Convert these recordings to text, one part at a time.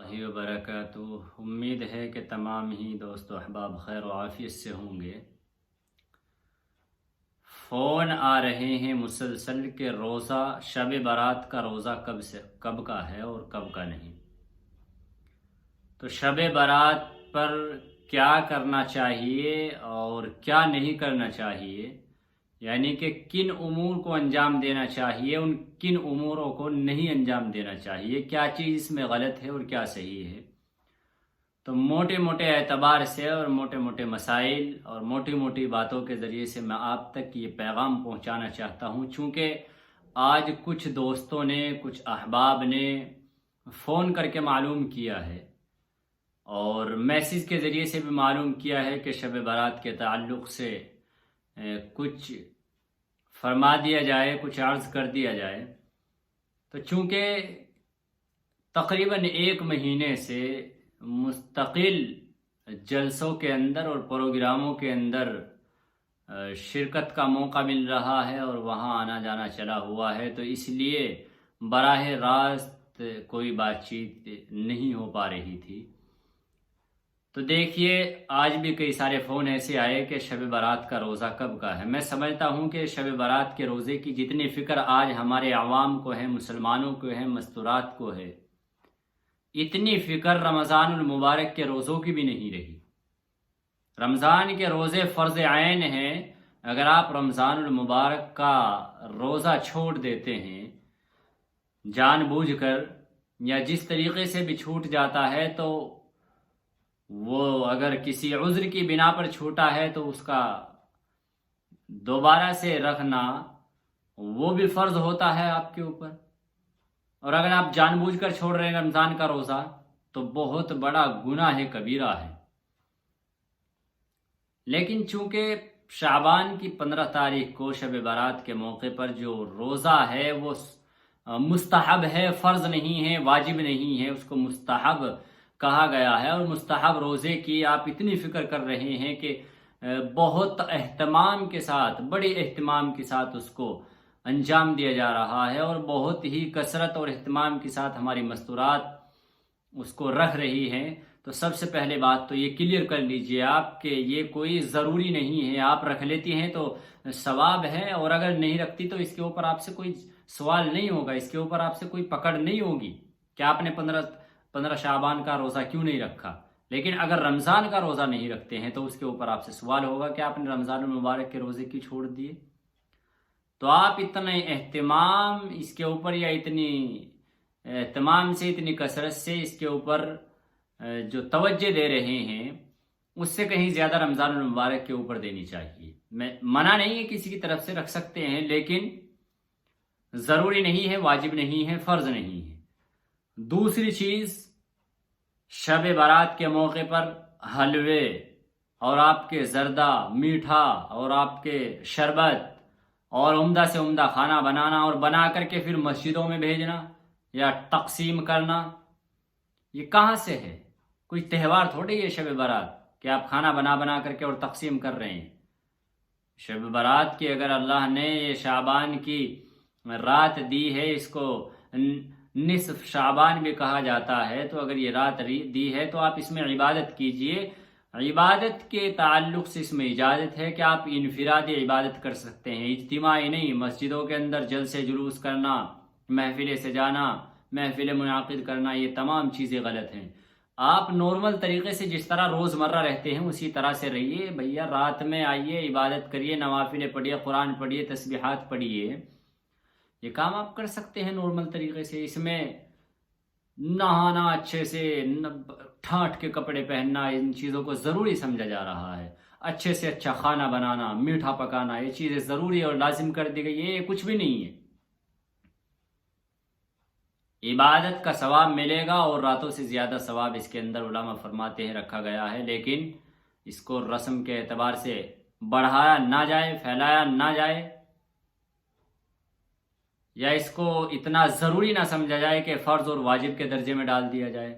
वबरकातुहू। उम्मीद है कि तमाम ही दोस्त अहबाब खैर व आफियत से होंगे। फ़ोन आ रहे हैं मुसलसल के रोज़ा शब बारात का रोज़ा कब का है और कब का नहीं। तो शब बारात पर क्या करना चाहिए और क्या नहीं करना चाहिए, यानी कि किन उमूर को अंजाम देना चाहिए, उन किन उमूरों को नहीं अंजाम देना चाहिए, क्या चीज़ इसमें गलत है और क्या सही है। तो मोटे मोटे एतबार से और मोटे मोटे मसाइल और मोटी मोटी बातों के ज़रिए से मैं आप तक ये पैगाम पहुंचाना चाहता हूं। चूँकि आज कुछ दोस्तों ने, कुछ अहबाब ने फ़ोन करके मालूम किया है और मैसेज के ज़रिए से भी मालूम किया है कि शब बारात के ताल्लुक़ से कुछ फरमा दिया जाए, कुछ अर्ज़ कर दिया जाए। तो चूँकि तकरीबन 1 महीने से मुस्तकिल जलसों के अंदर और प्रोग्रामों के अंदर शिरकत का मौका मिल रहा है और वहाँ आना जाना चला हुआ है, तो इसलिए बराह रास्त कोई बातचीत नहीं हो पा रही थी। तो देखिए, आज भी कई सारे फ़ोन ऐसे आए कि शब बारात का रोज़ा कब का है। मैं समझता हूँ कि शब बारात के रोज़े की जितनी फ़िक्र आज हमारे आवाम को है, मुसलमानों को है, मस्तूरात को है, इतनी फ़िक्र रमज़ानुल मुबारक के रोज़ों की भी नहीं रही। रमज़ान के रोज़े फ़र्ज़ ऐन हैं। अगर आप रमज़ानुल मुबारक का रोज़ा छोड़ देते हैं जानबूझकर या जिस तरीक़े से भी छूट जाता है, तो वो अगर किसी उज़्र की बिना पर छूटा है तो उसका दोबारा से रखना वो भी फ़र्ज़ होता है आपके ऊपर। और अगर आप जानबूझकर छोड़ रहे हैं रमज़ान का रोज़ा तो बहुत बड़ा गुनाह कबीरा है। लेकिन चूँकि शाबान की 15 तारीख को शब बारात के मौके पर जो रोज़ा है वो मुस्तहब है, फ़र्ज़ नहीं है, वाजिब नहीं है, उसको मुस्तहब कहा गया है। और मुस्तहब रोज़े की आप इतनी फ़िक्र कर रहे हैं कि बहुत एहतमाम के साथ, बड़े एहतमाम के साथ उसको अंजाम दिया जा रहा है और बहुत ही कसरत और एहतमाम के साथ हमारी मस्तूरात उसको रख रही हैं। तो सबसे पहले बात तो ये क्लियर कर लीजिए आप कि ये कोई ज़रूरी नहीं है। आप रख लेती हैं तो सवाब है, और अगर नहीं रखती तो इसके ऊपर आपसे कोई सवाल नहीं होगा, इसके ऊपर आपसे कोई पकड़ नहीं होगी कि आपने 15 शाबान का रोज़ा क्यों नहीं रखा। लेकिन अगर रमज़ान का रोज़ा नहीं रखते हैं तो उसके ऊपर आपसे सवाल होगा कि आपने रमज़ान मुबारक के रोज़े क्यों छोड़ दिए। तो आप इतने एहतमाम इसके ऊपर या इतनी एहतमाम से, इतनी कसरत से इसके ऊपर जो तवज्जो दे रहे हैं उससे कहीं ज़्यादा रमज़ान मुबारक के ऊपर देनी चाहिए। मैं मना नहीं है, किसी की तरफ से रख सकते हैं, लेकिन ज़रूरी नहीं है, वाजिब नहीं है, फ़र्ज़ नहीं है। दूसरी चीज़, शब बारात के मौके पर हलवे और आपके ज़र्दा, मीठा और आपके शरबत और उम्दा से उम्दा खाना बनाना और बना करके फिर मस्जिदों में भेजना या तकसीम करना, ये कहाँ से है? कोई त्यौहार थोड़ी है शब बारात कि आप खाना बना करके और तकसीम कर रहे हैं। शब बारात की अगर अल्लाह ने ये शाबान की रात दी है, इसको निस्फ शाबान भी कहा जाता है, तो अगर ये रात दी है तो आप इसमें इबादत कीजिए। इबादत के ताल्लुक़ से इसमें इजाज़त है कि आप इनफिरादी इबादत कर सकते हैं, इज्तिमाई नहीं। मस्जिदों के अंदर जलसे जुलूस करना, महफिल से जाना, महफिल मुनाकिद करना, ये तमाम चीज़ें गलत हैं। आप नॉर्मल तरीक़े से जिस तरह रोज़मर्रा रहते हैं उसी तरह से रहिए भैया। रात में आइए, इबादत करिए, नवाफिले पढ़िए, कुरान पढ़िए, तस्बीहात पढ़िए, ये काम आप कर सकते हैं नॉर्मल तरीके से। इसमें नहाना, अच्छे से ठाठ के कपड़े पहनना, इन चीज़ों को ज़रूरी समझा जा रहा है। अच्छे से अच्छा खाना बनाना, मीठा पकाना, ये चीज़ें ज़रूरी और लाजिम कर दी गई है, ये कुछ भी नहीं है। इबादत का सवाब मिलेगा और रातों से ज़्यादा सवाब इसके अंदर उलामा फरमाते हैं रखा गया है। लेकिन इसको रस्म के एतबार से बढ़ाया ना जाए, फैलाया ना जाए, या इसको इतना ज़रूरी ना समझा जाए कि फ़र्ज़ और वाजिब के दर्जे में डाल दिया जाए।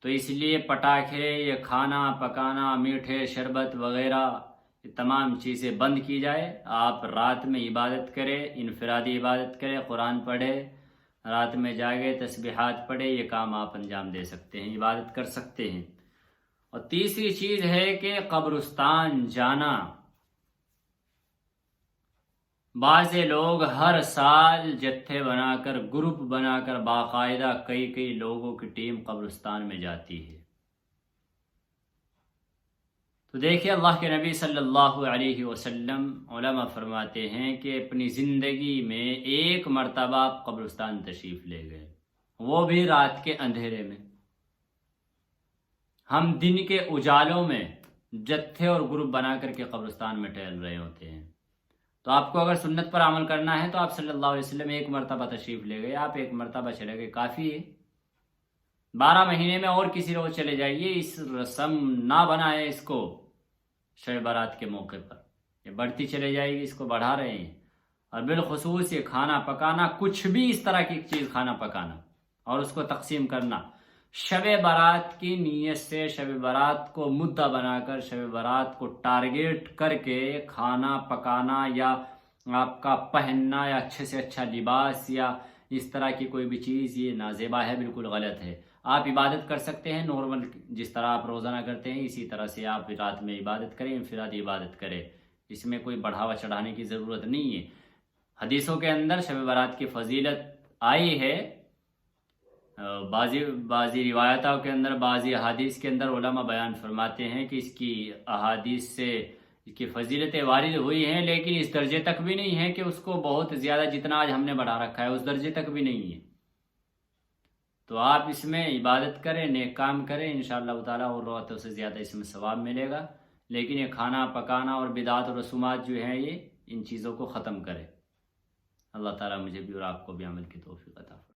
तो इसलिए पटाखे, ये खाना पकाना, मीठे शरबत वग़ैरह, ये तमाम चीज़ें बंद की जाए। आप रात में इबादत करें, इनफरादी इबादत करें, कुरान पढ़े, رات میں جاگے، تسبیحات پڑھے، یہ کام آپ انجام دے سکتے ہیں، عبادت کر سکتے ہیں۔ اور تیسری چیز ہے کہ قبرستان جانا۔ بعض لوگ ہر سال جتھے بنا کر، گروپ بنا کر، باقاعدہ کئی لوگوں کی ٹیم قبرستان میں جاتی ہے۔ تو دیکھیے اللہ کے نبی صلی اللہ علیہ وسلم، علماء فرماتے ہیں کہ اپنی زندگی میں ایک مرتبہ آپ قبرستان تشریف لے گئے، وہ بھی رات کے اندھیرے میں۔ ہم دن کے اجالوں میں جتھے اور گروپ بنا کر کے قبرستان میں ٹہل رہے ہوتے ہیں۔ تو آپ کو اگر سنت پر عمل کرنا ہے تو آپ صلی اللہ علیہ وسلم ایک مرتبہ تشریف لے گئے، آپ ایک مرتبہ چلے گئے، کافی ہے۔ 12 مہینے میں اور کسی روز چلے جائیے، اس رسم نہ بنائے اس کو شب برات کے موقع پر، یہ بڑھتی چلے جائے گی، اس کو بڑھا رہے ہیں۔ اور بالخصوص یہ کھانا پکانا، کچھ بھی اس طرح کی چیز کھانا پکانا اور اس کو تقسیم کرنا، شب برات کی نیت سے شب برات کو مدعا بنا کر، شب برات کو ٹارگیٹ کر کے کھانا پکانا یا آپ کا پہننا یا اچھے سے اچھا لباس یا اس طرح کی کوئی بھی چیز، یہ نازیبا ہے، بالکل غلط ہے۔ آپ عبادت کر سکتے ہیں نارمل، جس طرح آپ روزانہ کرتے ہیں اسی طرح سے آپ رات میں عبادت کریں، انفرادی عبادت کریں، اس میں کوئی بڑھاوا چڑھانے کی ضرورت نہیں ہے۔ حدیثوں کے اندر شب برات کی فضیلت آئی ہے، بعضی روایتوں کے اندر، بعضی احادیث کے اندر علماء بیان فرماتے ہیں کہ اس کی احادیث سے اس کی فضیلتیں وارد ہوئی ہیں، لیکن اس درجے تک بھی نہیں ہے کہ اس کو بہت زیادہ جتنا آج ہم نے بڑھا رکھا ہے اس درجے تک بھی نہیں ہے۔ تو آپ اس میں عبادت کریں، نیک کام کریں، انشاءاللہ تعالیٰ اور راتوں سے زیادہ اس میں ثواب ملے گا۔ لیکن یہ کھانا پکانا اور بدعات اور رسومات جو ہیں، یہ ان چیزوں کو ختم کرے۔ اللہ تعالیٰ مجھے بھی اور آپ کو بھی عمل کی توفیق عطا فرمائے۔